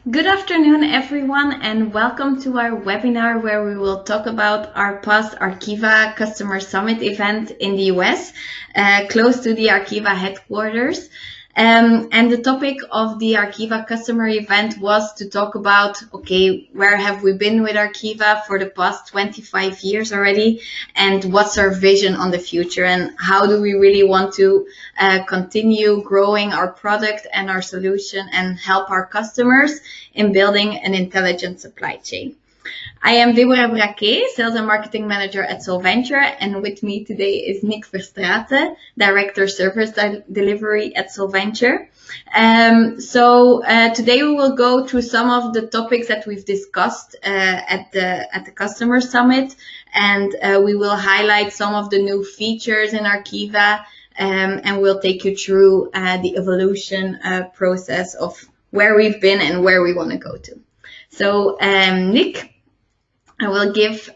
Good afternoon, everyone, and welcome to our webinar where we will talk about our past Arqiva Customer Summit event in the US, close to the Arqiva headquarters. And the topic of the Arqiva customer event was to talk about, okay, where have we been with Arqiva for the past 25 years already, and what's our vision on the future, and how do we really want to continue growing our product and our solution and help our customers in building an intelligent supply chain. I am Deborah Bracké, Sales and Marketing Manager at Solventure, and with me today is Verstraete, Director Service Delivery at Solventure. Today we will go through some of the topics that we've discussed at the Customer Summit, and we will highlight some of the new features in Arqiva, and we'll take you through the evolution process of where we've been and where we want to go to. So, Nick, I will give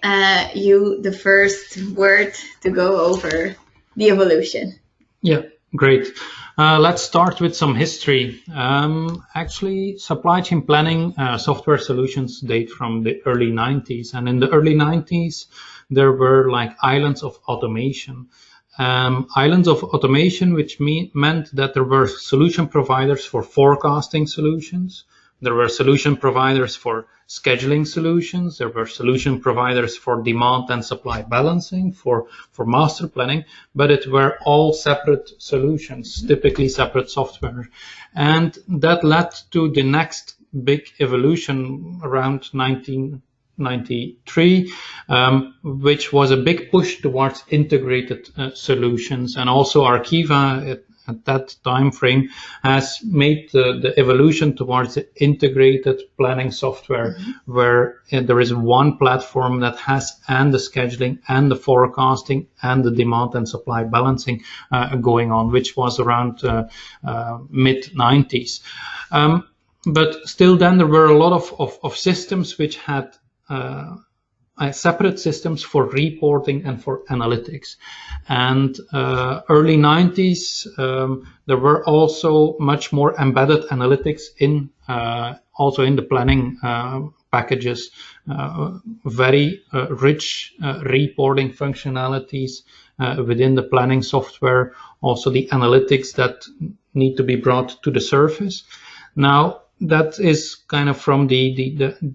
you the first word to go over the evolution. Yeah, great. Let's start with some history. Actually, supply chain planning software solutions date from the early 90s. And in the early 90s, there were like islands of automation. Islands of automation, which meant that there were solution providers for forecasting solutions. There were solution providers for scheduling solutions. There were solution providers for demand and supply balancing, for master planning, but it were all separate solutions, typically separate software. And that led to the next big evolution around 1993, which was a big push towards integrated solutions. And also Arqiva at that time frame has made the evolution towards the integrated planning software, where there is one platform that has and the scheduling and the forecasting and the demand and supply balancing going on, which was around mid 90s. But still then there were a lot of systems which had separate systems for reporting and for analytics. And early 90s, there were also much more embedded analytics in also in the planning packages, very rich reporting functionalities within the planning software, also the analytics that need to be brought to the surface. Now, that is kind of from the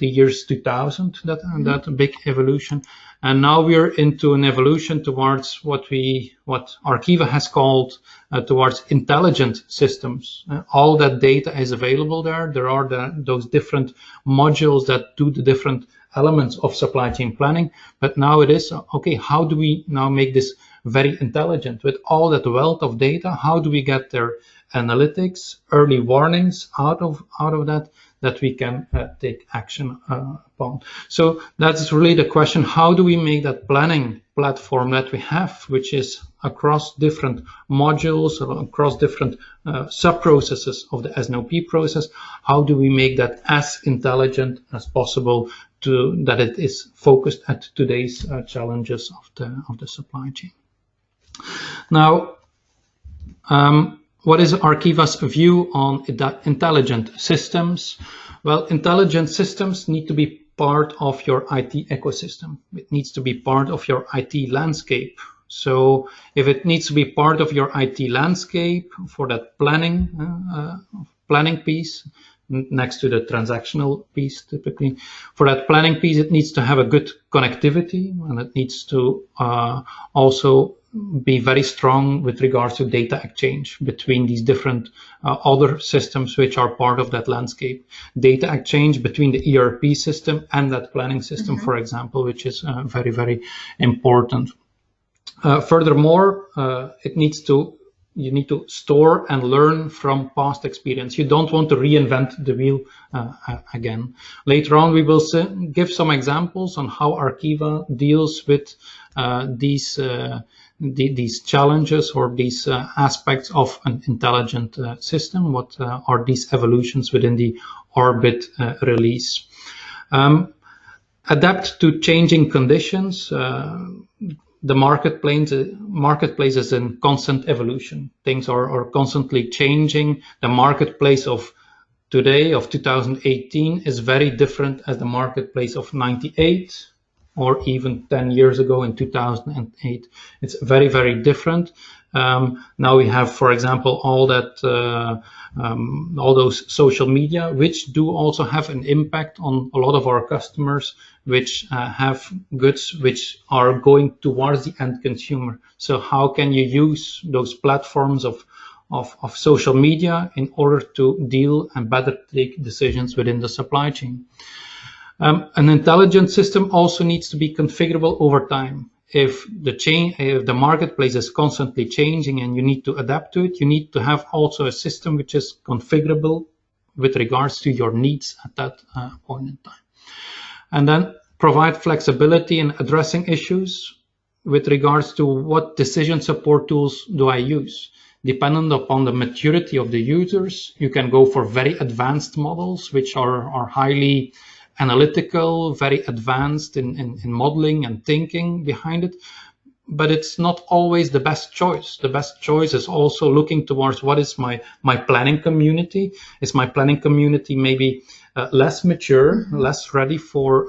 years 2000, that big evolution. And now we're into an evolution towards what Arqiva has called towards intelligent systems. All that data is available there. There are those different modules that do the different elements of supply chain planning. But now it is, okay, how do we now make this very intelligent with all that wealth of data? How do we get their analytics, early warnings out of that we can take action upon? So that's really the question. How do we make that planning platform that we have, which is across different modules, across different sub-processes of the S&OP process, how do we make that as intelligent as possible to that it is focused at today's challenges of the supply chain? Now, what is Arqiva's view on intelligent systems? Well, intelligent systems need to be part of your IT ecosystem. It needs to be part of your IT landscape. So if it needs to be part of your IT landscape for that planning piece, next to the transactional piece typically, for that planning piece, it needs to have a good connectivity, and it needs to also be very strong with regards to data exchange between these different other systems which are part of that landscape. Data exchange between the ERP system and that planning system, for example, which is very, very important. Furthermore, you need to store and learn from past experience. You don't want to reinvent the wheel again. Later on, we will give some examples on how Arqiva deals with these challenges or these aspects of an intelligent system. What are these evolutions within the Orbit release? Adapt to changing conditions. The marketplace is in constant evolution. Things are constantly changing. The marketplace of today of 2018 is very different as the marketplace of 98 or even 10 years ago in 2008. It's very, very different. Now we have, for example, all those social media, which do also have an impact on a lot of our customers, which have goods which are going towards the end consumer. So how can you use those platforms of social media in order to deal and better take decisions within the supply chain? An intelligent system also needs to be configurable over time. If the marketplace is constantly changing and you need to adapt to it, you need to have also a system which is configurable with regards to your needs at that point in time. And then provide flexibility in addressing issues with regards to what decision support tools do I use. Dependent upon the maturity of the users, you can go for very advanced models, which are highly analytical, very advanced in modeling and thinking behind it, but it's not always the best choice. The best choice is also looking towards what is my planning community. Is my planning community maybe less mature, less ready for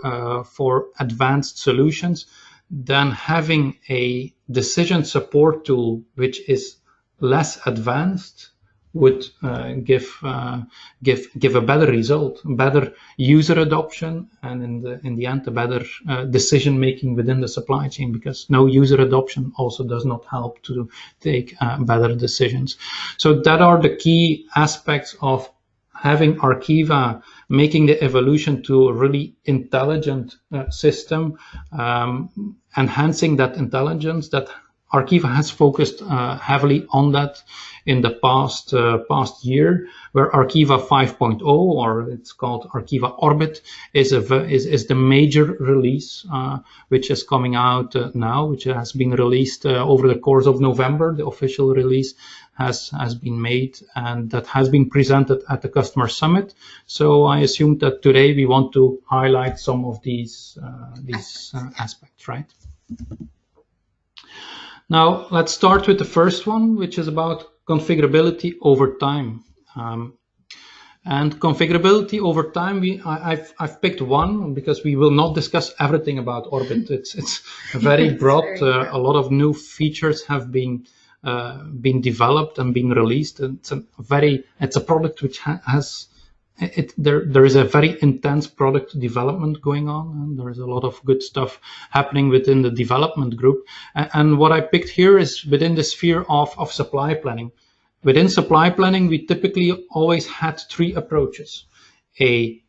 advanced solutions? Then having a decision support tool which is less advanced would give a better result, better user adoption, and in the end, a better decision making within the supply chain, because no user adoption also does not help to take better decisions. So that are the key aspects of having Arqiva, making the evolution to a really intelligent system, enhancing that intelligence. That Arqiva has focused heavily on that in the past year, where Arqiva 5.0, or it's called Arqiva Orbit, is the major release which is coming out now, which has been released over the course of November. The official release has been made, and that has been presented at the customer summit. So I assume that today we want to highlight some of these aspects, right? Now, let's start with the first one, which is about configurability over time. And configurability over time, I've picked one because we will not discuss everything about Orbit. It's very broad. A lot of new features have been developed and been released. It's a product which has there is a very intense product development going on, and there is a lot of good stuff happening within the development group. And what I picked here is within the sphere of supply planning. Within supply planning, we typically always had three approaches: a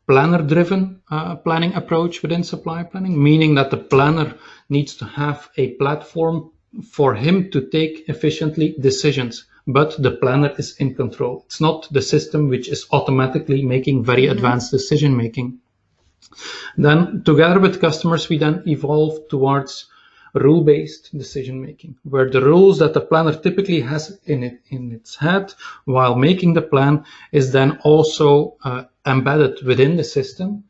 planner-driven planning approach within supply planning, meaning that the planner needs to have a platform for him to take efficiently decisions, but the planner is in control. It's not the system which is automatically making very advanced decision making. Then together with customers, we then evolve towards rule-based decision making, where the rules that the planner typically has in its head while making the plan is then also embedded within the system.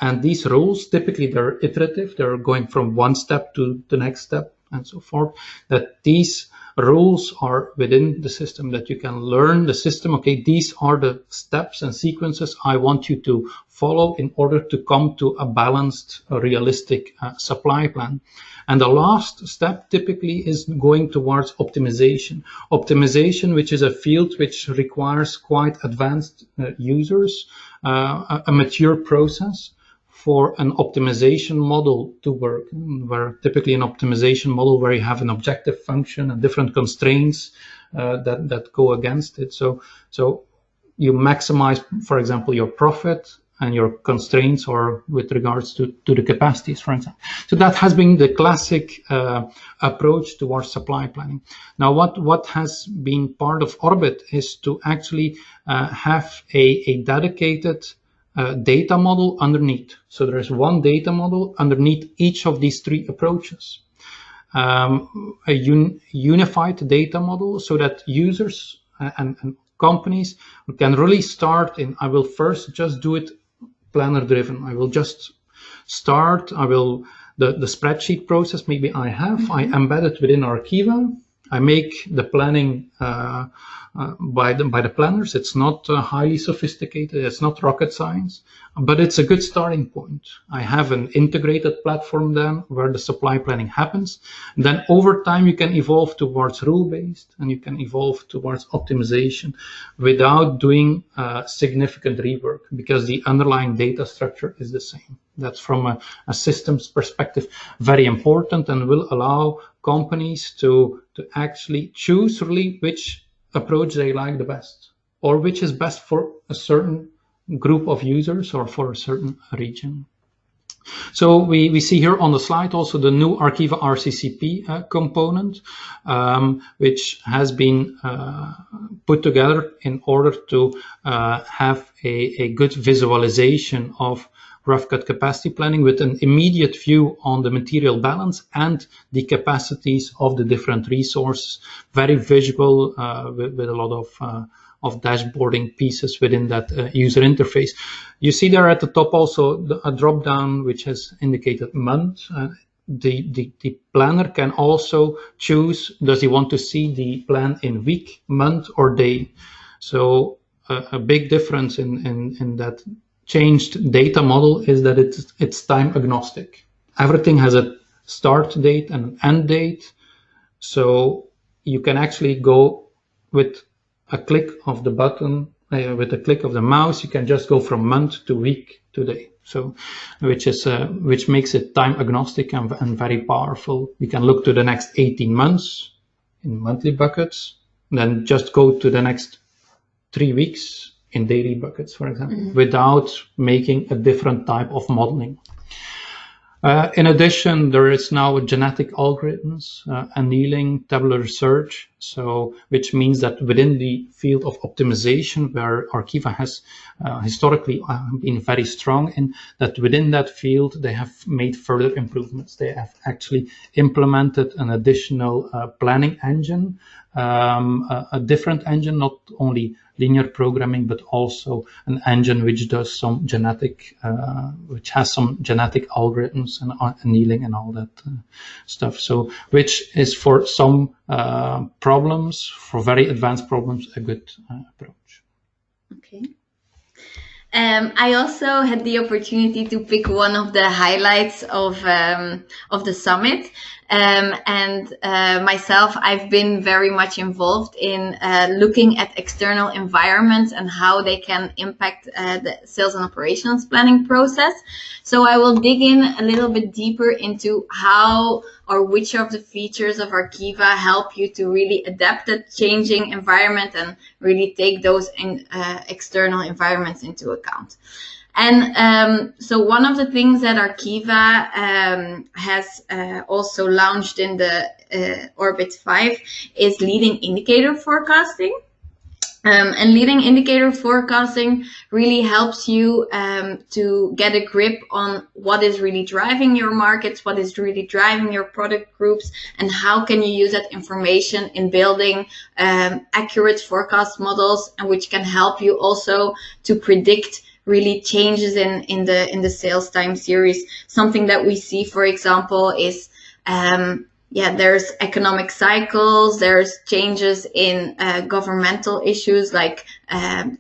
And these rules, typically they're iterative, they're going from one step to the next step and so forth, that these rules are within the system, that you can learn the system. Okay, these are the steps and sequences I want you to follow in order to come to a balanced, realistic supply plan. And the last step typically is going towards optimization. Optimization, which is a field which requires quite advanced users, a mature process for an optimization model to work, where typically an optimization model where you have an objective function and different constraints that go against it. So you maximize, for example, your profit and your constraints, or with regards to the capacities, for example. So that has been the classic approach towards supply planning. Now, what has been part of Orbit is to actually have a dedicated data model underneath. So there is one data model underneath each of these three approaches. A unified data model, so that users and companies can really start in, I will first just do it planner driven. I will just start, the spreadsheet process maybe I embed it within Arqiva. I make the planning by the planners. It's not highly sophisticated. It's not rocket science, but it's a good starting point. I have an integrated platform then where the supply planning happens. Then over time, you can evolve towards rule-based, and you can evolve towards optimization without doing significant rework, because the underlying data structure is the same. That's from a systems perspective very important, and will allow companies to actually choose really which approach they like the best, or which is best for a certain group of users or for a certain region. So we see here on the slide also the new Arqiva RCCP component, which has been put together in order to have a good visualization of rough cut capacity planning with an immediate view on the material balance and the capacities of the different resources. Very visual, with a lot of dashboarding pieces within that user interface. You see there at the top also a drop down which has indicated month. The planner can also choose, does he want to see the plan in week, month, or day? So a big difference in that changed data model is that it's time agnostic. Everything has a start date and an end date, so you can actually go with a click of the button, with a click of the mouse, you can just go from month to week to day. So, which makes it time agnostic and very powerful. You can look to the next 18 months in monthly buckets, then just go to the next 3 weeks in daily buckets, for example, without making a different type of modeling. In addition, there is now genetic algorithms, annealing, tabular search, so which means that within the field of optimization, where Arqiva has historically been very strong in, that within that field they have made further improvements. They have actually implemented an additional planning engine, a different engine, not only linear programming, but also an engine which does some genetic, which has some genetic algorithms and annealing and all that stuff. So, which is for some problems, for very advanced problems, a good approach. Okay. I also had the opportunity to pick one of the highlights of the summit. Myself, I've been very much involved in looking at external environments and how they can impact the sales and operations planning process. So I will dig in a little bit deeper into how or which of the features of Arqiva help you to really adapt the changing environment and really take those external environments into account. And so one of the things that Arqiva has also launched in the Orbit 5 is leading indicator forecasting. And leading indicator forecasting really helps you to get a grip on what is really driving your markets, what is really driving your product groups, and how can you use that information in building accurate forecast models, and which can help you also to predict really changes in the sales time series. Something that we see, for example, is there's economic cycles, there's changes in governmental issues like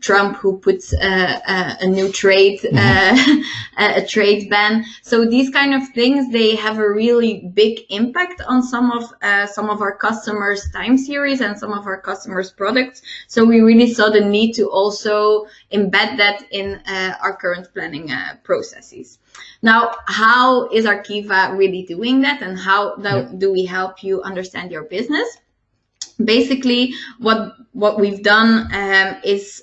Trump, who puts a new trade, a trade ban. So these kind of things, they have a really big impact on some of our customers' time series and some of our customers' products. So we really saw the need to also embed that in our current planning processes. Now, how is Arqiva really doing that, and how do we help you understand your business? Basically, what we've done is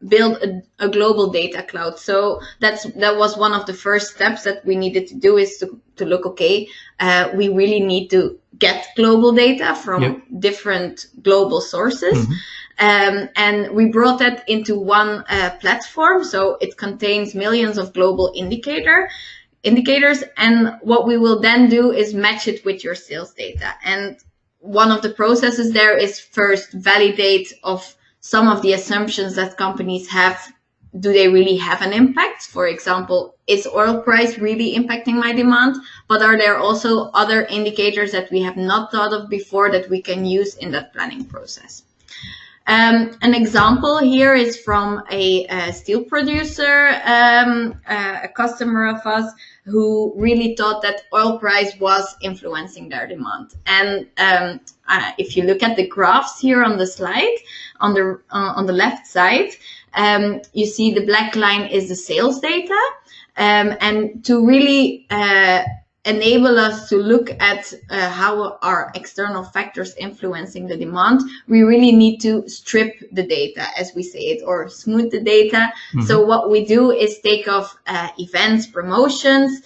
build a global data cloud. So that was one of the first steps that we needed to do, is to look, okay, we really need to get global data from different global sources. And we brought that into one platform. So it contains millions of global indicators. And what we will then do is match it with your sales data. And one of the processes there is first validate of some of the assumptions that companies have do they really have an impact? For example, is oil price really impacting my demand? But are there also other indicators that we have not thought of before that we can use in that planning process? An example here is from a steel producer, a customer of us, who really thought that oil price was influencing their demand. And if you look at the graphs here on the slide, on the left side, you see the black line is the sales data. And to really enable us to look at how are external factors influencing the demand, we really need to strip the data, as we say it, or smooth the data. So what we do is take off events, promotions,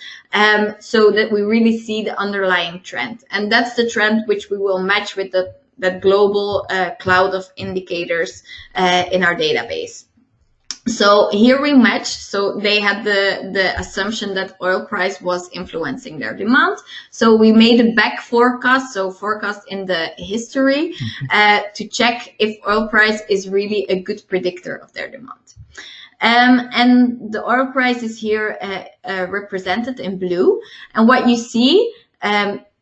so that we really see the underlying trend. And that's the trend which we will match with that global cloud of indicators in our database. So here we match. So they had the assumption that oil price was influencing their demand. So we made a back forecast, so forecast in the history, to check if oil price is really a good predictor of their demand. And the oil price is here represented in blue. And what you see,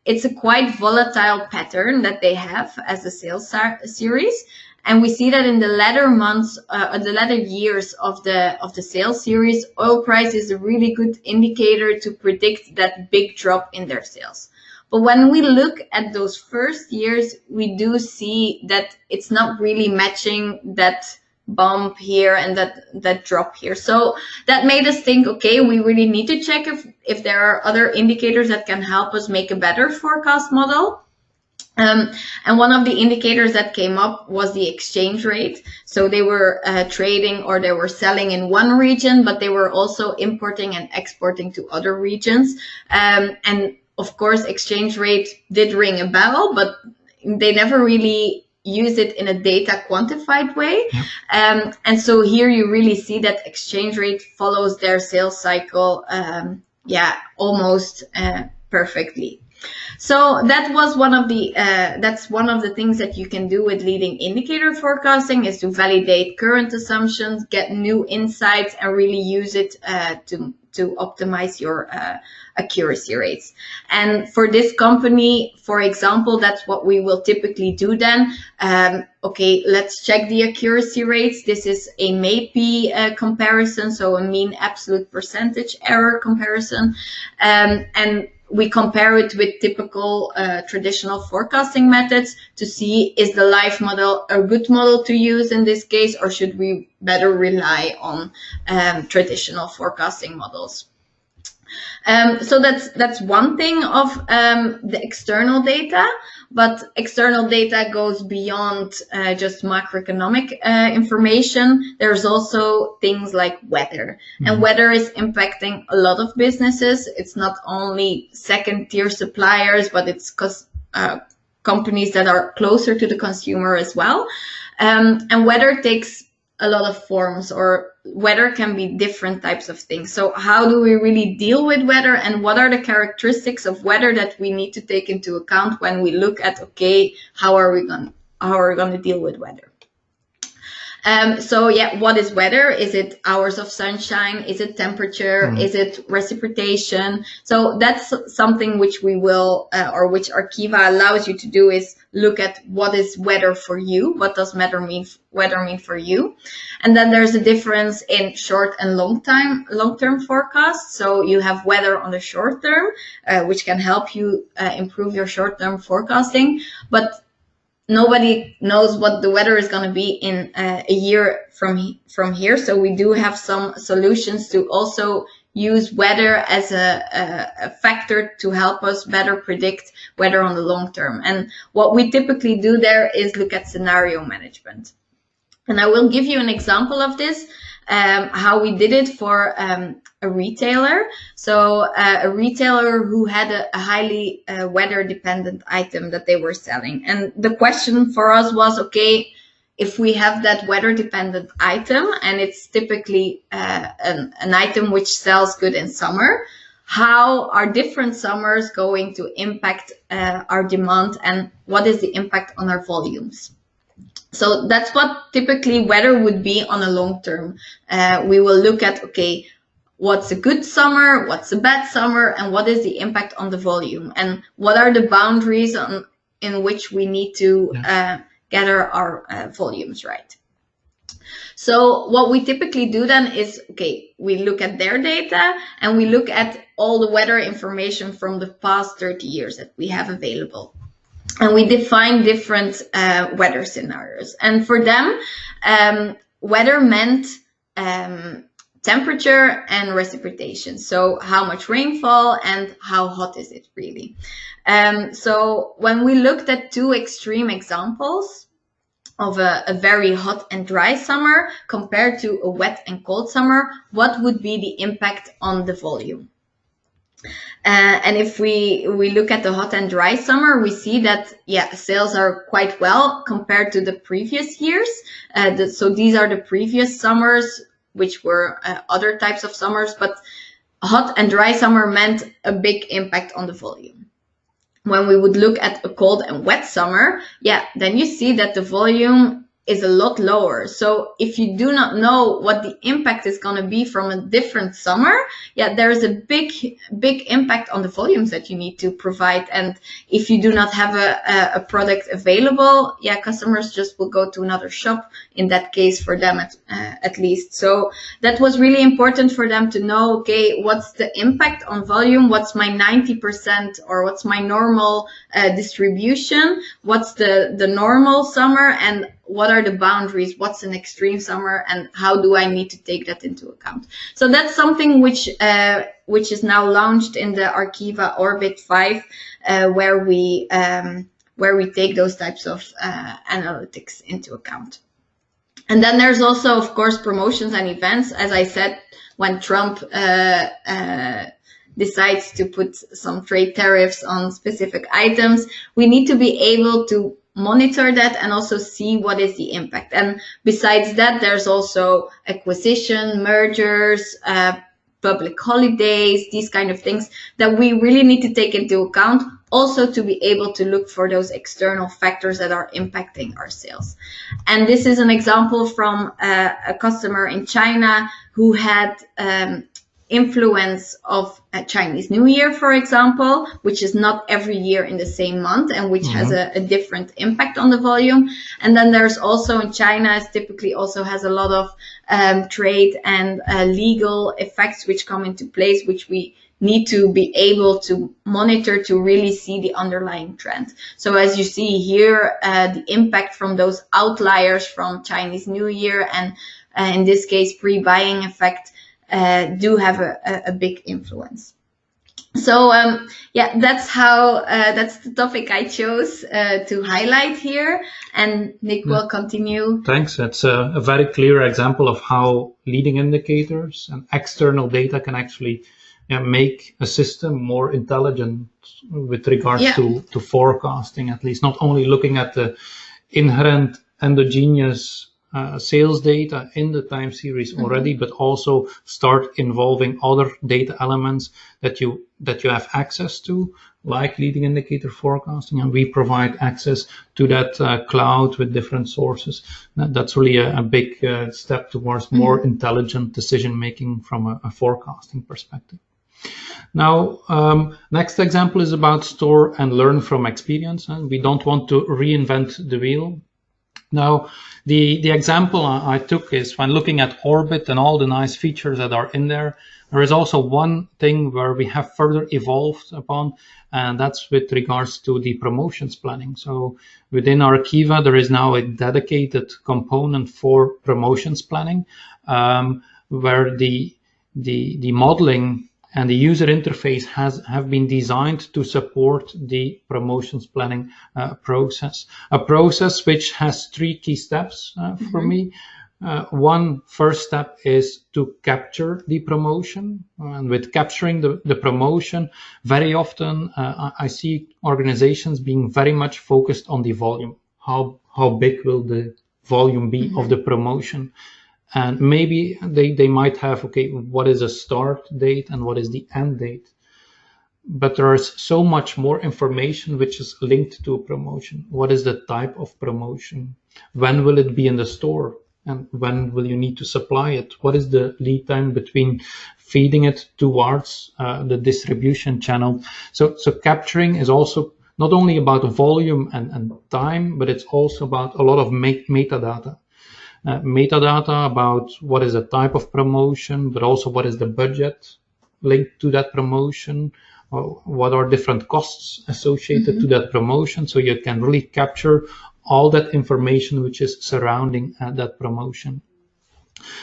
it's a quite volatile pattern that they have as a sales series. And we see that in the latter months, the latter years of the sales series, oil price is a really good indicator to predict that big drop in their sales. But when we look at those first years, we do see that it's not really matching that bump here and that drop here. So that made us think, okay, we really need to check if there are other indicators that can help us make a better forecast model. And one of the indicators that came up was the exchange rate. So they were trading, or they were selling in one region, but they were also importing and exporting to other regions. And of course, exchange rate did ring a bell, but they never really use it in a data quantified way. Yep. And so here you really see that exchange rate follows their sales cycle, almost perfectly. So that was one of the that's one of the things that you can do with leading indicator forecasting, is to validate current assumptions, get new insights, and really use it to optimize your accuracy rates. And for this company, for example, that's what we will typically do then. Okay, let's check the accuracy rates. This is a MAPI comparison, so a mean absolute percentage error comparison, and we compare it with typical traditional forecasting methods to see, is the live model a good model to use in this case, or should we better rely on traditional forecasting models? So that's one thing of the external data, but external data goes beyond just macroeconomic information. There's also things like weather, and weather is impacting a lot of businesses. It's not only second-tier suppliers, but it's companies that are closer to the consumer as well. And weather takes a lot of forms, or weather can be different types of things. So how do we really deal with weather, and what are the characteristics of weather that we need to take into account when we look at, okay, how are we going to deal with weather? So yeah, what is weather? Is it hours of sunshine? Is it temperature? Is it precipitation? So that's something which we will, or which Arqiva allows you to do, is look at what is weather for you. What does weather mean for you? And then there's a difference in short and long-term forecasts. So you have weather on the short term, which can help you improve your short-term forecasting, but nobody knows what the weather is going to be in a year from here. So we do have some solutions to also use weather as a factor to help us better predict weather on the long term. And what we typically do there is look at scenario management. And I will give you an example of this, how we did it for a retailer. So a retailer who had a highly weather-dependent item that they were selling. And the question for us was, okay, if we have that weather-dependent item, and it's typically an item which sells good in summer, how are different summers going to impact our demand, and what is the impact on our volumes? So that's what typically weather would be on a long term. We will look at, okay, what's a good summer, what's a bad summer, and what is the impact on the volume, and what are the boundaries in which we need to gather our volumes right. So what we typically do then is, okay, we look at their data and we look at all the weather information from the past 30 years that we have available. And we define different weather scenarios. And for them, weather meant temperature and precipitation. So how much rainfall and how hot is it really? So when we looked at two extreme examples of a very hot and dry summer compared to a wet and cold summer, what would be the impact on the volume? And if we look at the hot and dry summer, we see that, yeah, sales are quite well compared to the previous years. So these are the previous summers, which were other types of summers, but hot and dry summer meant a big impact on the volume. When we would look at a cold and wet summer, yeah, then you see that the volume is a lot lower. So if you do not know what the impact is going to be from a different summer, yeah, there is a big impact on the volumes that you need to provide. And if you do not have a product available, yeah, customers just will go to another shop, in that case for them at least. So that was really important for them to know, okay, what's the impact on volume? What's my 90% or what's my normal distribution? What's the normal summer? And what are the boundaries? What's an extreme summer, and how do I need to take that into account? So that's something which is now launched in the Arqiva Orbit 5, where we take those types of analytics into account. And then there's also, of course, promotions and events. As I said, when Trump decides to put some trade tariffs on specific items, we need to be able to monitor that and also see what is the impact. And besides that, there's also acquisition, mergers, public holidays, these kind of things that we really need to take into account, also to be able to look for those external factors that are impacting our sales. And this is an example from a customer in China who had influence of a Chinese New Year, for example, which is not every year in the same month and which has a different impact on the volume. And then there's also in China, it typically also has a lot of trade and legal effects which come into place, which we need to be able to monitor to really see the underlying trend. So as you see here, the impact from those outliers from Chinese New Year and in this case pre-buying effect do have a big influence. So yeah, that's the topic I chose to highlight here, and Nick will continue. Thanks. That's a very clear example of how leading indicators and external data can actually make a system more intelligent with regards to forecasting, at least not only looking at the inherent endogenous sales data in the time series already, but also start involving other data elements that you have access to, like leading indicator forecasting, and we provide access to that cloud with different sources. That's really a big step towards more intelligent decision making from a forecasting perspective. Now, next example is about store and learn from experience, and we don't want to reinvent the wheel. Now, the example I took is when looking at Orbit and all the nice features that are in there, there is also one thing where we have further evolved upon, and that's with regards to the promotions planning. So within Arqiva, there is now a dedicated component for promotions planning, where the modeling and the user interface have been designed to support the promotions planning process. A process which has three key steps for me. One first step is to capture the promotion. And with capturing the promotion, very often I see organizations being very much focused on the volume. How big will the volume be of the promotion? And maybe they might have, okay, what is a start date and what is the end date? but there is so much more information which is linked to a promotion. What is the type of promotion? When will it be in the store? And when will you need to supply it? What is the lead time between feeding it towards the distribution channel? So capturing is also not only about volume and time, but it's also about a lot of metadata. Metadata about what is the type of promotion, but also what is the budget linked to that promotion, or what are different costs associated to that promotion. So you can really capture all that information which is surrounding that promotion.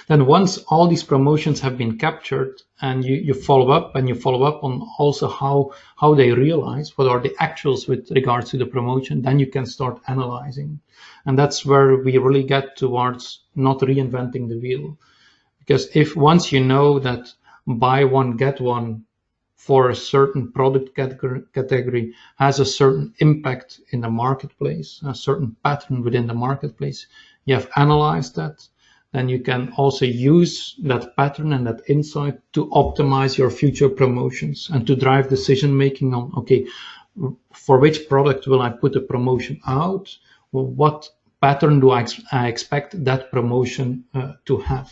Then once all these promotions have been captured, and you follow up on also how they realize, what are the actuals with regards to the promotion, then you can start analyzing. And that's where we really get towards not reinventing the wheel. Because if once you know that buy one, get one for a certain product category has a certain impact in the marketplace, a certain pattern within the marketplace, you have analyzed that, then you can also use that pattern and that insight to optimize your future promotions and to drive decision making on, okay, for which product will I put a promotion out? Well, what pattern do I expect that promotion to have,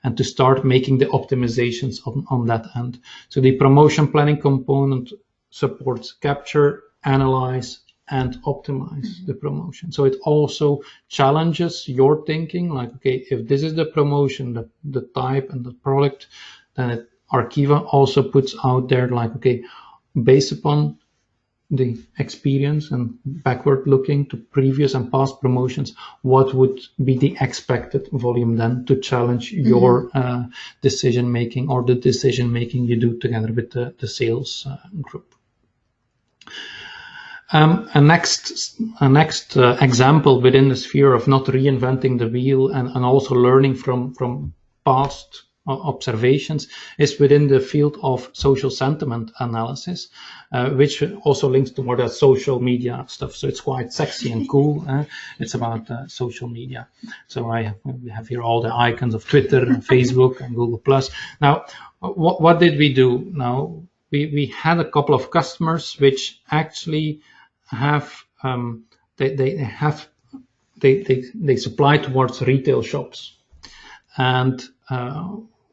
and to start making the optimizations on that end. So the promotion planning component supports capture, analyze, and optimize the promotion. So it also challenges your thinking, like, okay, if this is the promotion, the type and the product, then Arqiva also puts out there, like, okay, based upon the experience and backward looking to previous and past promotions, what would be the expected volume then to challenge your decision making, or the decision making you do together with the sales group. A next example within the sphere of not reinventing the wheel and also learning from past observations is within the field of social sentiment analysis, which also links to more that social media stuff. So it's quite sexy and cool. It's about social media. So we have here all the icons of Twitter and Facebook and Google+. Now, what did we do? Now, we had a couple of customers which actually have they supply towards retail shops, and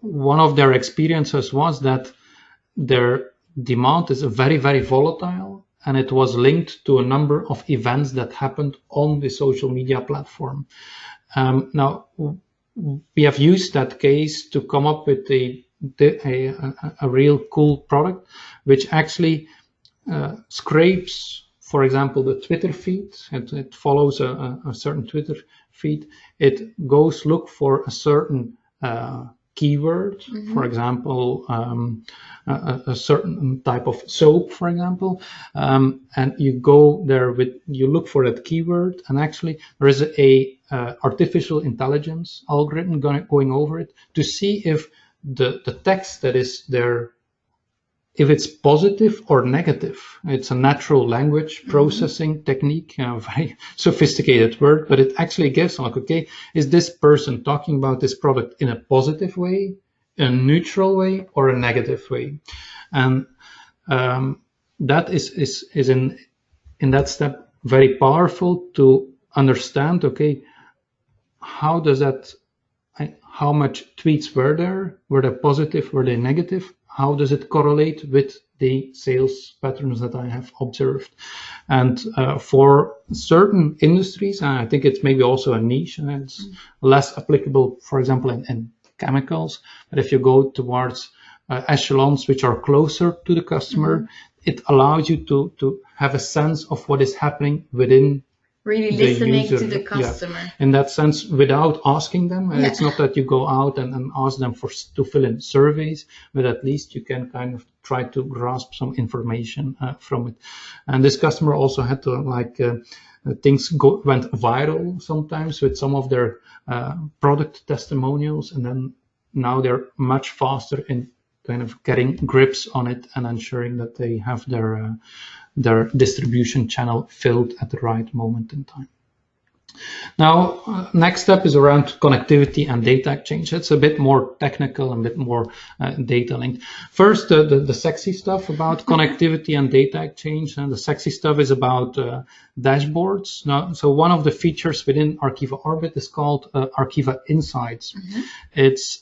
one of their experiences was that their demand is very, very volatile, and it was linked to a number of events that happened on the social media platform. Now, we have used that case to come up with a real cool product, which actually scrapes, for example, the Twitter feed. It follows a certain Twitter feed. It goes look for a certain keyword, for example, a certain type of soap, for example, and you go there you look for that keyword, and actually there is a artificial intelligence algorithm going over it to see if the text that is there, if it's positive or negative. It's a natural language processing technique, a very sophisticated word, but it actually gives like, okay, is this person talking about this product in a positive way, a neutral way, or a negative way? And that is in that step very powerful to understand, okay, how does that, how much tweets were there? Were they positive? Were they negative? How does it correlate with the sales patterns that I have observed? And for certain industries, I think it's maybe also a niche, and it's less applicable, for example, in chemicals. But if you go towards echelons which are closer to the customer, it allows you to have a sense of what is happening within really listening to the customer. Yeah. In that sense, without asking them. It's not that you go out and ask them to fill in surveys, but at least you can kind of try to grasp some information from it. And this customer also had to things went viral sometimes with some of their product testimonials, and then now they're much faster in kind of getting grips on it and ensuring that they have their distribution channel filled at the right moment in time. Now, next step is around connectivity and data exchange. It's a bit more technical and a bit more data linked. First, the sexy stuff about connectivity and data exchange. And the sexy stuff is about dashboards. Now, so one of the features within Arqiva Orbit is called Arqiva Insights. Mm-hmm. It's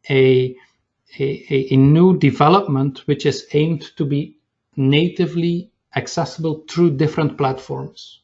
a new development which is aimed to be natively accessible through different platforms.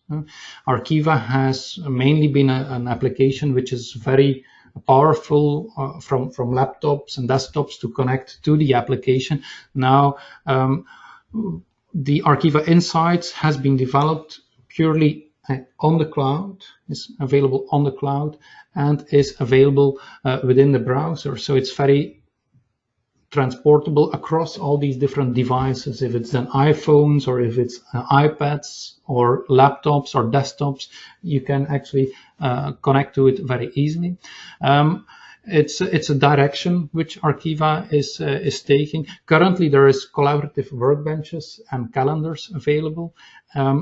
Arqiva has mainly been an application which is very powerful from laptops and desktops to connect to the application. Now, the Arqiva Insights has been developed purely on the cloud, is available on the cloud, and is available within the browser. So it's very transportable across all these different devices. If it's then iPhones or if it's iPads or laptops or desktops, you can actually connect to it very easily. It's a direction which Arqiva is taking. Currently, there is collaborative workbenches and calendars available,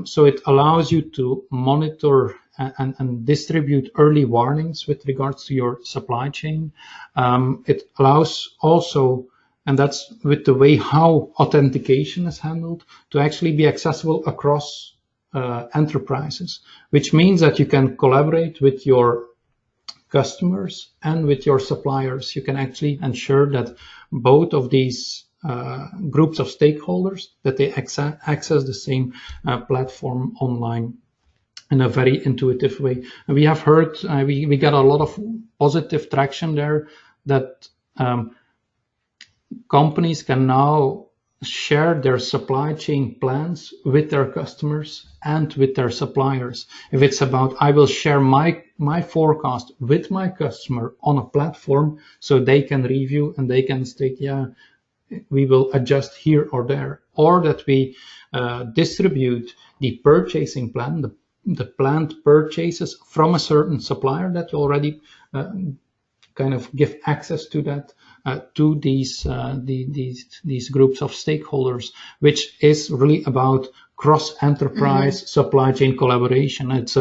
so it allows you to monitor and distribute early warnings with regards to your supply chain. It allows also, and that's with the way how authentication is handled, to actually be accessible across enterprises, which means that you can collaborate with your customers and with your suppliers. You can actually ensure that both of these groups of stakeholders, that they access the same platform online in a very intuitive way. And we have heard, we got a lot of positive traction there, that companies can now share their supply chain plans with their customers and with their suppliers. If it's about, I will share my forecast with my customer on a platform so they can review and they can state, yeah, we will adjust here or there, or that we distribute the purchasing plan, the planned purchases from a certain supplier that you already kind of give access to that to these groups of stakeholders, which is really about cross-enterprise supply chain collaboration. It's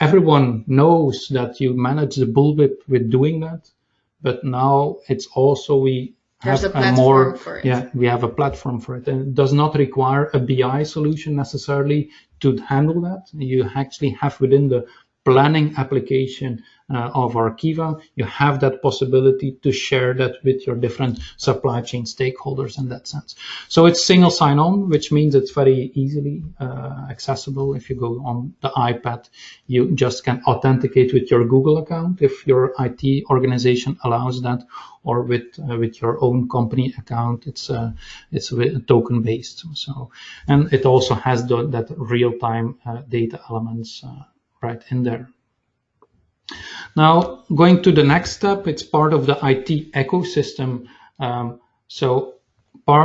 everyone knows that you manage the bullwhip with doing that, but now it's also there's a platform for it. Yeah, we have a platform for it, and it does not require a BI solution necessarily to handle that. You actually have within the planning application of Arqiva, you have that possibility to share that with your different supply chain stakeholders in that sense. So it's single sign-on, which means it's very easily accessible. If you go on the iPad, you just can authenticate with your Google account if your IT organization allows that, or with your own company account. It's token based. So, and it also has that real-time data elements right in there. Now, going to the next step, it's part of the IT ecosystem. So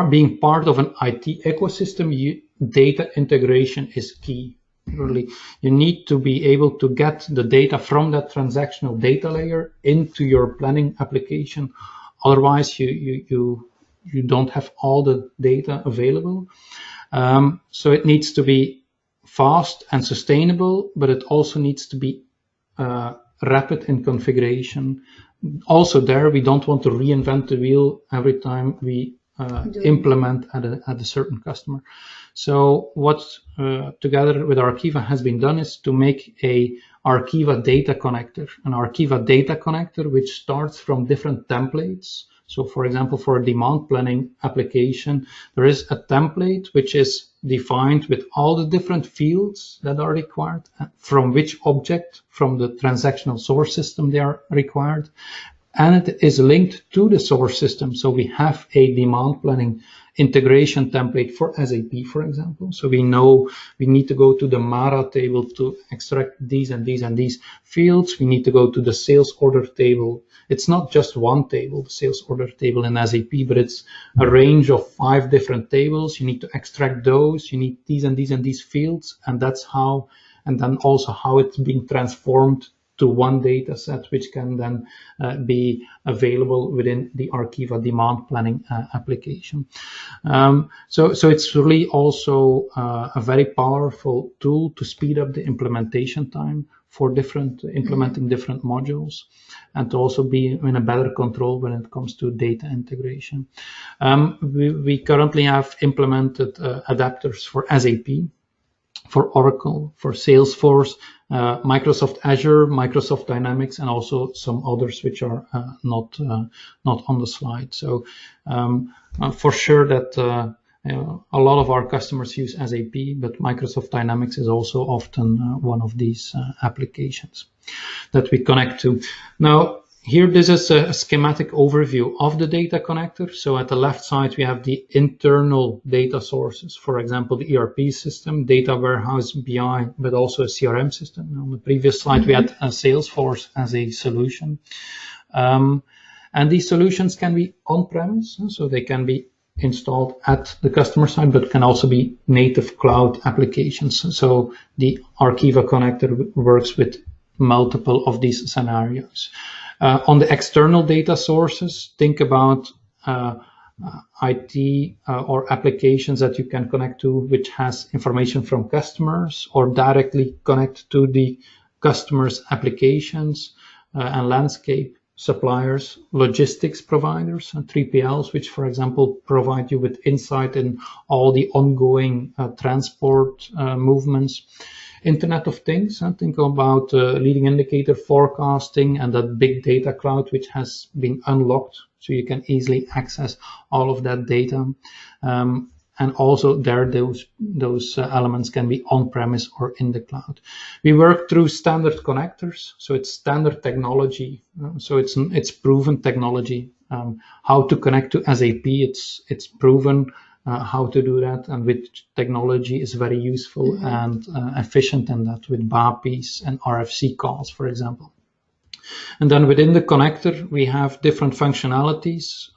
being part of an IT ecosystem, data integration is key. Really, you need to be able to get the data from that transactional data layer into your planning application. Otherwise, you don't have all the data available. So it needs to be fast and sustainable, but it also needs to be rapid in configuration. Also there, we don't want to reinvent the wheel every time we implement at a certain customer. So what together with Arqiva has been done is to make a Arqiva data connector, an Arqiva data connector which starts from different templates. So for example, for a demand planning application, there is a template which is defined with all the different fields that are required, from which object, from the transactional source system they are required, and it is linked to the source system. So we have a demand planning integration template for SAP, for example. So we know we need to go to the MARA table to extract these and these and these fields. We need to go to the sales order table. It's not just one table, the sales order table in SAP, but it's a range of 5 different tables. You need to extract those. You need these and these and these fields. And that's how, and then also how it's being transformed to one data set, which can then be available within the Arqiva demand planning application. So it's really also a very powerful tool to speed up the implementation time for implementing different modules, and to also be in a better control when it comes to data integration. We currently have implemented adapters for SAP, for Oracle, for Salesforce, Microsoft Azure, Microsoft Dynamics, and also some others which are not on the slide. So for sure that a lot of our customers use SAP, but Microsoft Dynamics is also often one of these applications that we connect to. Now, here, this is a schematic overview of the data connector. So at the left side, we have the internal data sources. For example, the ERP system, data warehouse, BI, but also a CRM system. On the previous slide, we had a Salesforce as a solution. And these solutions can be on-premise, so they can be installed at the customer side, but can also be native cloud applications. So the Arqiva connector works with multiple of these scenarios. On the external data sources, think about IT or applications that you can connect to, which has information from customers, or directly connect to the customer's applications and landscape, suppliers, logistics providers, 3PLs, which, for example, provide you with insight in all the ongoing transport movements. Internet of Things, think about leading indicator forecasting and that big data cloud which has been unlocked, so you can easily access all of that data. And also there, those elements can be on-premise or in the cloud. We work through standard connectors, so it's standard technology, so it's proven technology. How to connect to SAP, it's proven. How to do that, and which technology is very useful and efficient in that, with BAPIs and RFC calls, for example. And then within the connector, we have different functionalities,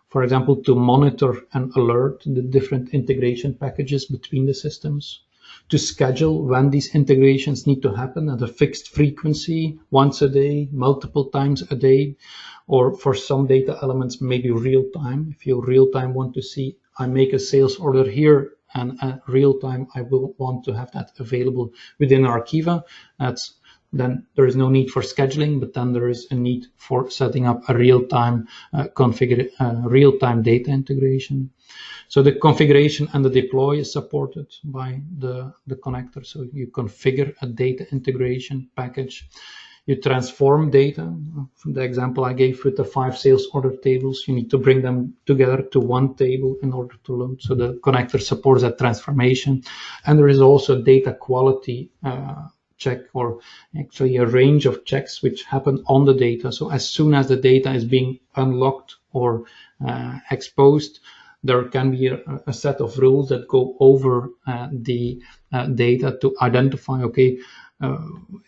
for example, to monitor and alert the different integration packages between the systems, to schedule when these integrations need to happen at a fixed frequency, once a day, multiple times a day, or for some data elements, maybe real time. If you real time want to see, I make a sales order here, and at real time, I will want to have that available within Arqiva. Then there is no need for scheduling, but then there is a need for setting up a real-time real-time data integration. So the configuration and the deploy is supported by the connector. So you configure a data integration package. You transform data. From the example I gave with the 5 sales order tables, you need to bring them together to one table in order to load. So the connector supports that transformation. And there is also data quality check, or actually a range of checks which happen on the data. So as soon as the data is being unlocked or exposed, there can be a set of rules that go over the data to identify, okay,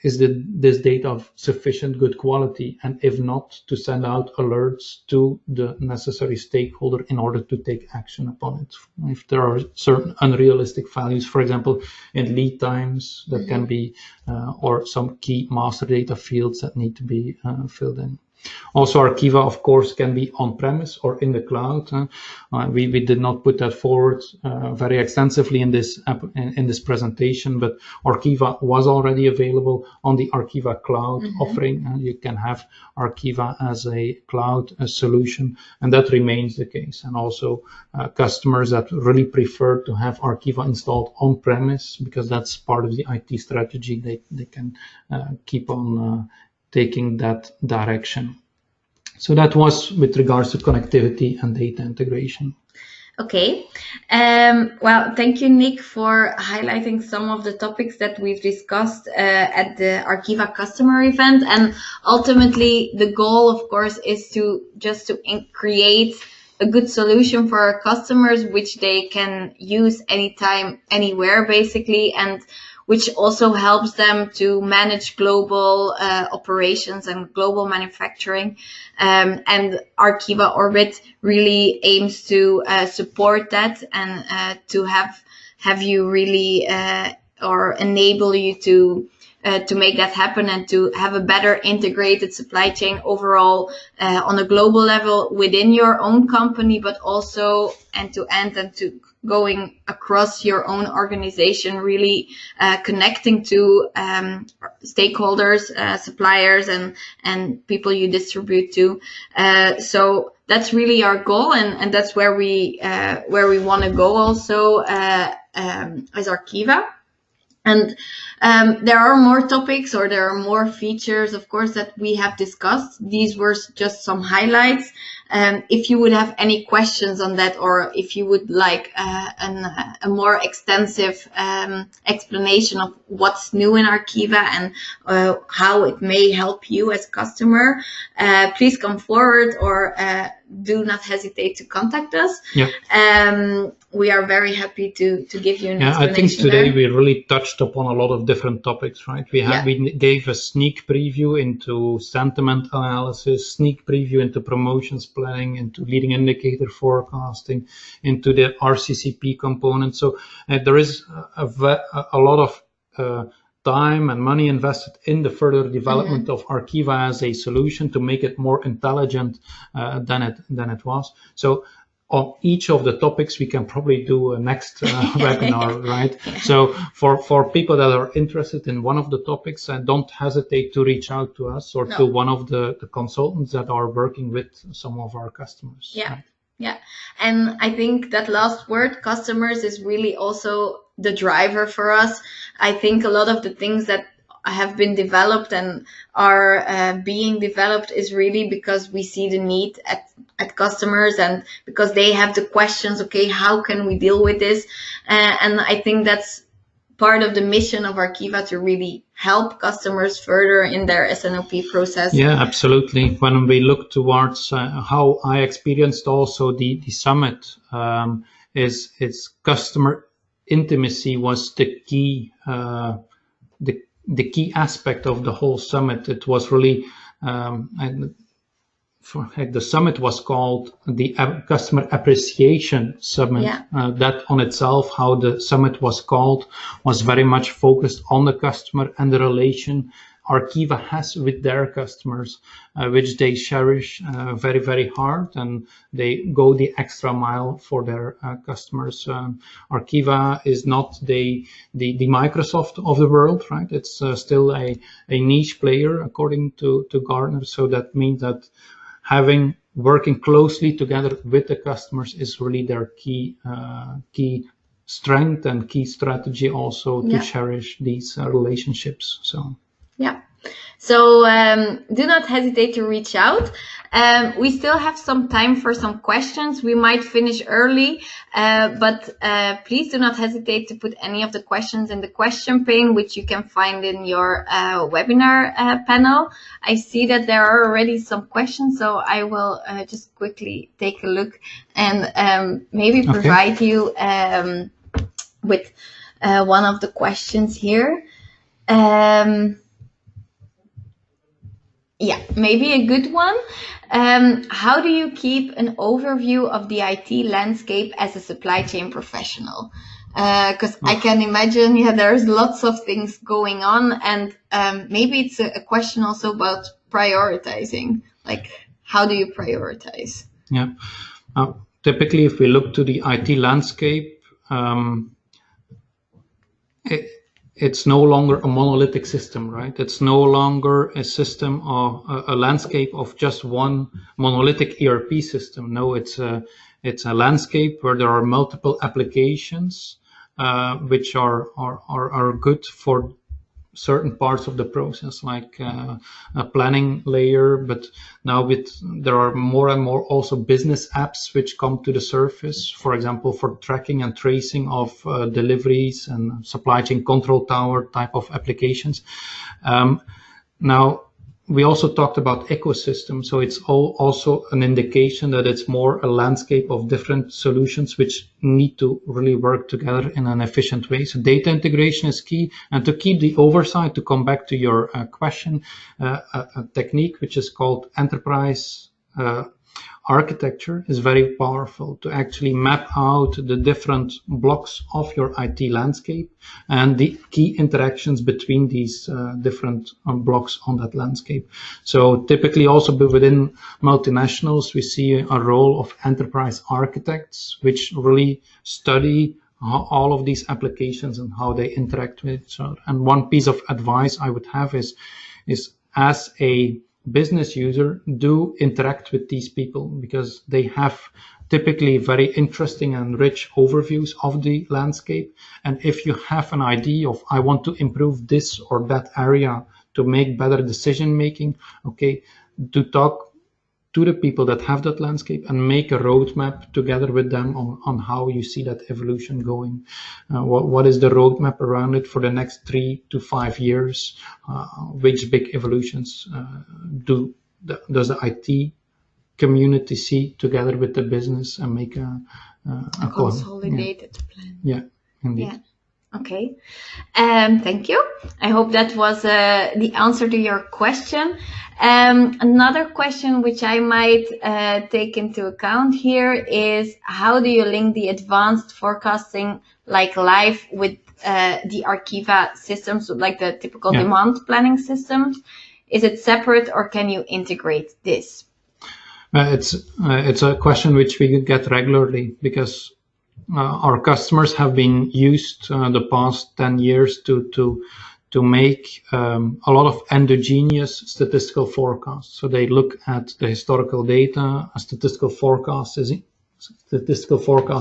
is this data of sufficient good quality, and if not, to send out alerts to the necessary stakeholder in order to take action upon it. If there are certain unrealistic values, for example, in lead times, that can be, or some key master data fields that need to be filled in. Also, Arqiva, of course, can be on-premise or in the cloud. We did not put that forward very extensively in this presentation, but Arqiva was already available on the Arqiva cloud offering. You can have Arqiva as a cloud solution, and that remains the case. And also customers that really prefer to have Arqiva installed on-premise, because that's part of the IT strategy, they can keep on taking that direction. So that was with regards to connectivity and data integration. Okay. Well, thank you, Nick, for highlighting some of the topics that we've discussed at the Arqiva customer event. And ultimately, the goal, of course, is to create a good solution for our customers, which they can use anytime, anywhere, basically, and which also helps them to manage global operations and global manufacturing. And Arqiva Orbit really aims to support that, and to have you really or enable you to to make that happen and to have a better integrated supply chain overall on a global level within your own company, but also end to end and to going across your own organization, really connecting to stakeholders, suppliers, and people you distribute to. So that's really our goal, and that's where we want to go also as Arqiva. And there are more topics, or there are more features, of course, that we have discussed. These were just some highlights. If you would have any questions on that, or if you would like a more extensive explanation of what's new in Arqiva and how it may help you as customer, please come forward, or do not hesitate to contact us. Yeah. We are very happy to give you an explanation. I think today there. we really touched upon a lot of different topics, right? We gave a sneak preview into sentiment analysis, sneak preview into promotions planning, into leading indicator forecasting, into the RCCP component. So there is a lot of time and money invested in the further development of Arqiva as a solution to make it more intelligent than it was. So on each of the topics, we can probably do a next webinar, right? So for people that are interested in one of the topics, don't hesitate to reach out to us or to one of the consultants that are working with some of our customers. Yeah, right? yeah. And I think that last word, customers, is really also the driver for us. I think a lot of the things that have been developed and are being developed is really because we see the need at customers, and because they have the questions, okay, how can we deal with this? And I think that's part of the mission of Arqiva, to really help customers further in their S&OP process. Yeah, absolutely. When we look towards how I experienced also the summit, is customer intimacy was the key the key aspect of the whole summit. It was really the summit was called the Customer Appreciation Summit. Yeah. That on itself, how the summit was called, was very much focused on the customer and the relation Arqiva has with their customers, which they cherish very, very hard, and they go the extra mile for their customers. Arqiva is not the Microsoft of the world, right? It's still a niche player according to Gartner. So that means that working closely together with the customers is really their key strength and key strategy also to cherish these relationships. So. Yeah. So do not hesitate to reach out. We still have some time for some questions. We might finish early, but please do not hesitate to put any of the questions in the question pane, which you can find in your webinar panel. I see that there are already some questions, so I will just quickly take a look and maybe provide you with one of the questions here. Yeah, maybe a good one. How do you keep an overview of the IT landscape as a supply chain professional? Because I can imagine, there's lots of things going on, and maybe it's a question also about prioritizing. Like, how do you prioritize? Yeah. Typically, if we look to the IT landscape, it's no longer a monolithic system, right? It's no longer a system or a landscape of just one monolithic ERP system. No, it's a landscape where there are multiple applications which are good for certain parts of the process, like a planning layer. But now there are more and more also business apps which come to the surface, for example, for tracking and tracing of deliveries and supply chain control tower type of applications. Now, we also talked about ecosystem, so it's also an indication that it's more a landscape of different solutions which need to really work together in an efficient way. So data integration is key, and to keep the oversight, to come back to your question, a technique which is called enterprise architecture is very powerful to actually map out the different blocks of your IT landscape and the key interactions between these different blocks on that landscape. So typically also within multinationals, we see a role of enterprise architects, which really study all of these applications and how they interact with each other. And one piece of advice I would have is as a business user, do interact with these people, because they have typically very interesting and rich overviews of the landscape. And if you have an idea of, I want to improve this or that area to make better decision making, okay, do talk to the people that have that landscape and make a roadmap together with them on how you see that evolution going. What is the roadmap around it for the next 3 to 5 years? Which big evolutions does the IT community see together with the business, and make a consolidated plan? Yeah, indeed. Yeah. Okay. Thank you. I hope that was the answer to your question. Another question which I might take into account here is, how do you link the advanced forecasting like live with the Arqiva systems, like the typical demand planning systems? Is it separate, or can you integrate this? It's a question which we get regularly, because our customers have been used the past 10 years to make a lot of endogenous statistical forecasts. So they look at the historical data, a statistical forecast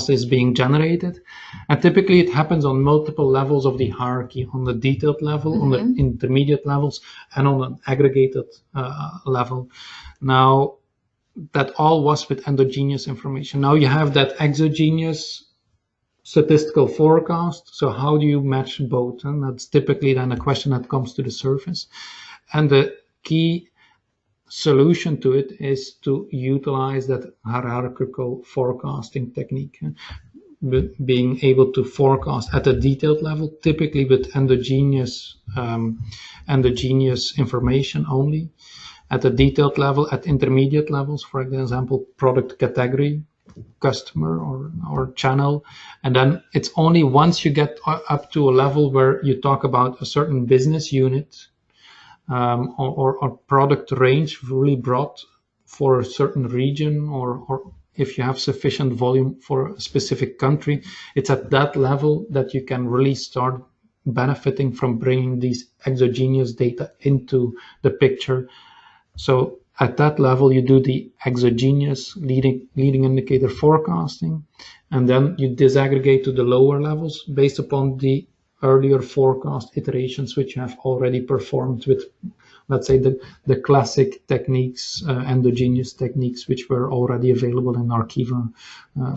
is being generated, and typically it happens on multiple levels of the hierarchy, on the detailed level, on the intermediate levels, and on an aggregated level. Now, that all was with endogenous information. Now you have that exogenous statistical forecast. So how do you match both? And that's typically then a question that comes to the surface. And the key solution to it is to utilize that hierarchical forecasting technique, being able to forecast at a detailed level, typically with endogenous information only. At a detailed level, at intermediate levels, for example, product category, customer or channel. And then it's only once you get up to a level where you talk about a certain business unit or product range really broad for a certain region, or if you have sufficient volume for a specific country, it's at that level that you can really start benefiting from bringing these exogenous data into the picture. So at that level, you do the exogenous leading indicator forecasting, and then you disaggregate to the lower levels based upon the earlier forecast iterations which you have already performed with, let's say, the classic techniques, endogenous techniques, which were already available in Arqiva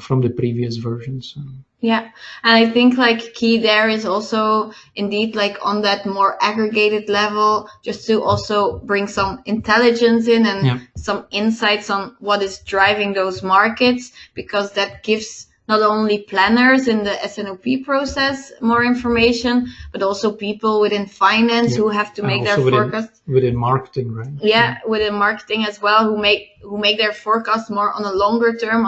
from the previous versions. Yeah, and I think like key there is also indeed like on that more aggregated level, just to also bring some intelligence in and some insights on what is driving those markets, because that gives not only planners in the S&OP process more information, but also people within finance who have to make their forecasts. Within marketing, right? Yeah, within marketing as well, who make their forecasts more on a longer term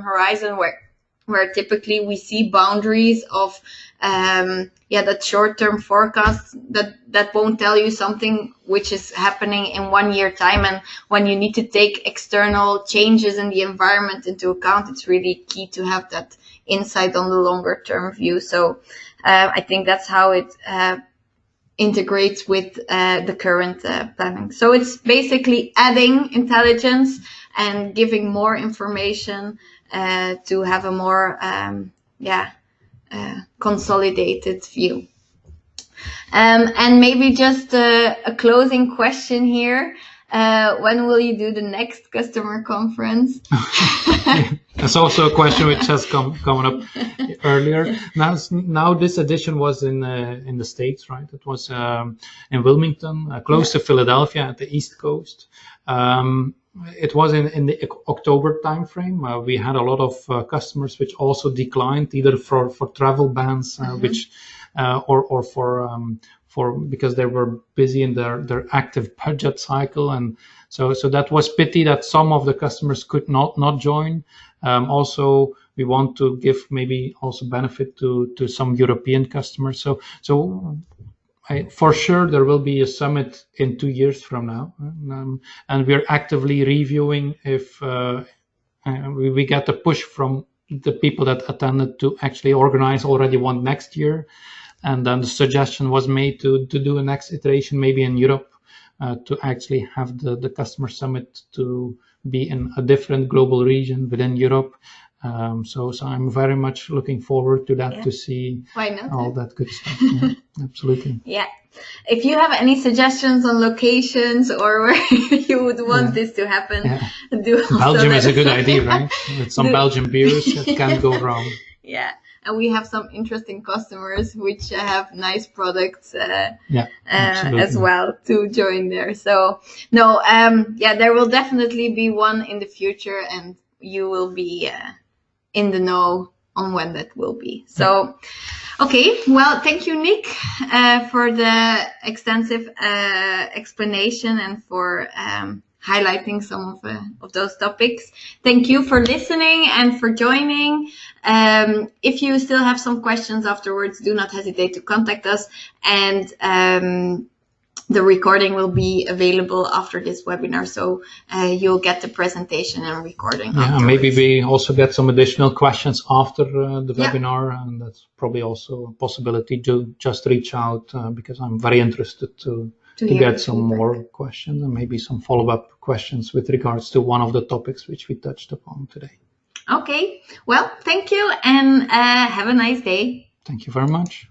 horizon, where typically we see boundaries of that short-term forecast that won't tell you something which is happening in 1 year time. And when you need to take external changes in the environment into account, it's really key to have that insight on the longer-term view. So I think that's how it integrates with the current planning. So it's basically adding intelligence and giving more information to have a more consolidated view. And maybe just a closing question here. When will you do the next customer conference? That's also a question which has come up earlier. Now this edition was in the States, right? It was in Wilmington, close to Philadelphia at the East Coast. it was in the October timeframe. We had a lot of customers which also declined, either for travel bans, which or for because they were busy in their active budget cycle, and so that was pity that some of the customers could not join. Also, we want to give maybe also benefit to some European customers. So for sure there will be a summit in 2 years from now, and we're actively reviewing if we get a push from the people that attended to actually organize already one next year. And then the suggestion was made to do a next iteration, maybe in Europe, to actually have the customer summit to be in a different global region within Europe. So I'm very much looking forward to that, to see all that good stuff. Yeah, absolutely. Yeah. If you have any suggestions on locations or where you would want this to happen, do Belgium is a good idea, right? With some Belgian beers, it can't go wrong. Yeah. And we have some interesting customers which have nice products as well to join there. So no, there will definitely be one in the future, and you will be in the know on when that will be. So, okay, well, thank you, Nick, for the extensive explanation and for highlighting some of those topics. Thank you for listening and for joining. If you still have some questions afterwards, do not hesitate to contact us. And the recording will be available after this webinar, so you'll get the presentation and recording. Yeah, maybe we also get some additional questions after the webinar, and that's probably also a possibility to just reach out, because I'm very interested to get some more questions and maybe some follow-up questions with regards to one of the topics which we touched upon today. Okay, well, thank you, and have a nice day. Thank you very much.